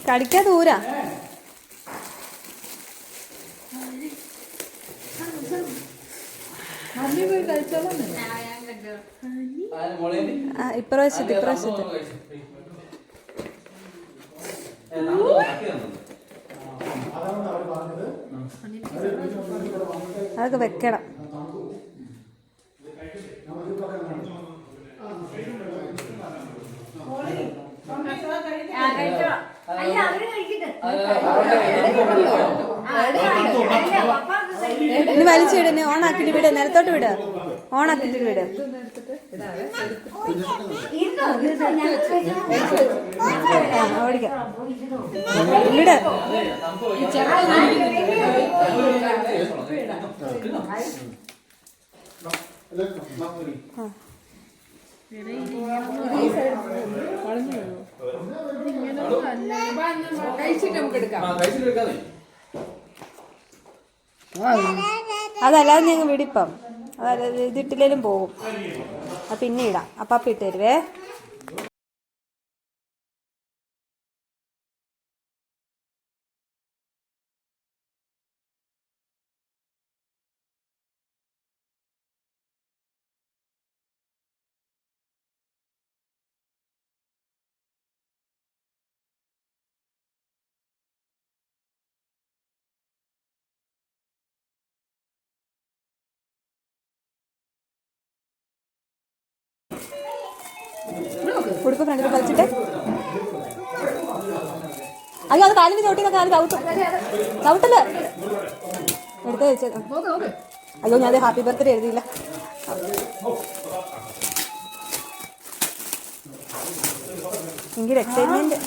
കടിക്കാതെ ഊരാ. ഇപ്രാവശ്യത്ത് അതൊക്കെ വെക്കണം. ഇനി വലിച്ചിടന്നെ. ഓണാക്കിട്ട് വിട്, നിലത്തോട്ട് വിട്. ഓണാക്കിട്ട് വിട്. ഓടിക്കാം വിട്. അതല്ലാതെ ഞങ്ങൾ വിടിപ്പം. അതായത് ഇതിട്ടില്ലേലും പോകും. പിന്നെ ഇടാം. അപ്പം ഇട്ട് തരുവേ. ഉടുപ്പ് ഫ്രണ്ടിൽ വലിച്ചിട്ട്. അയ്യോ അത് കാലിന് ചവിട്ടിയൊക്കെ കാല് ചവിട്ടല്ലേ എടുത്ത് വെച്ചത്. അയ്യോ ഞാൻ ഹാപ്പി ബർത്ത്ഡേ എഴുതിയില്ല. എങ്കിൽ എക്സൈറ്റ്മെന്റ്.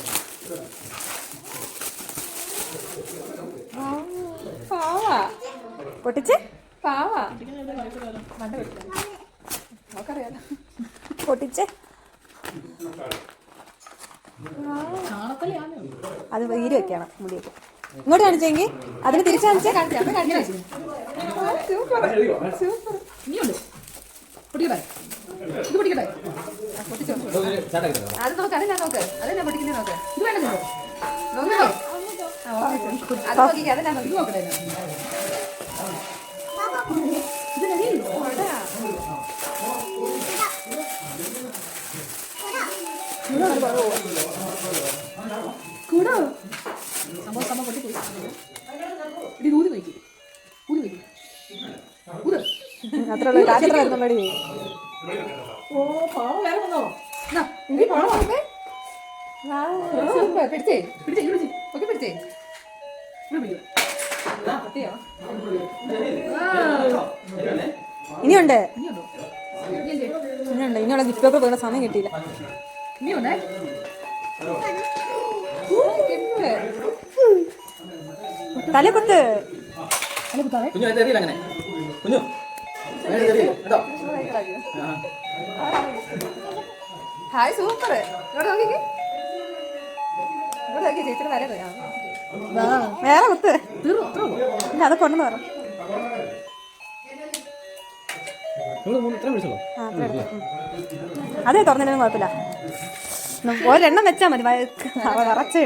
പൊട്ടിച്ച് പൊട്ടിച്ച് അത് വീര് വെക്കണം. മുടിയൊക്കെ ഇങ്ങോട്ട് കാണിച്ചെങ്കിൽ അതിന് തിരിച്ചു കാണിച്ചേ. അത് നോക്ക്. അതെല്ലാം നോക്ക്. അതെല്ലാം പൊട്ടിക്കുന്നത് നോക്ക്. ഇത് വേണ്ട നോക്ക്. അത് നോക്കി. അതെല്ലാം നോക്കി നോക്കട്ടെ. കൂടോ സംഭവം പൊട്ടിപ്പോയി. ഇടി ഊതി വയ്ക്കും. അത്ര മടി. ഓ പാവം വേറെ വന്നോ. പിടിച്ചേ ഓക്കെ പിടിച്ചേ. ഇനിയുണ്ട്. ഇനിയുള്ള ഗിഫ്റ്റ് പേപ്പർ വേണ്ട സമയം കിട്ടിയില്ല. തലകുത്ത്. Hi super. ഇങ്ങോട്ട് നോക്കിക്കേ. ഇങ്ങോട്ട് നോക്കി ചേച്ചിയുടെ തല വേറെ കുത്ത്. ഇല്ല അത് കൊണ്ടെന്ന് പറഞ്ഞു. അതെ തുറന്നില്ലെന്നും കുഴപ്പമില്ല. ഒരെണ്ണം വെച്ചാൽ മതി. നിറച്ചേ.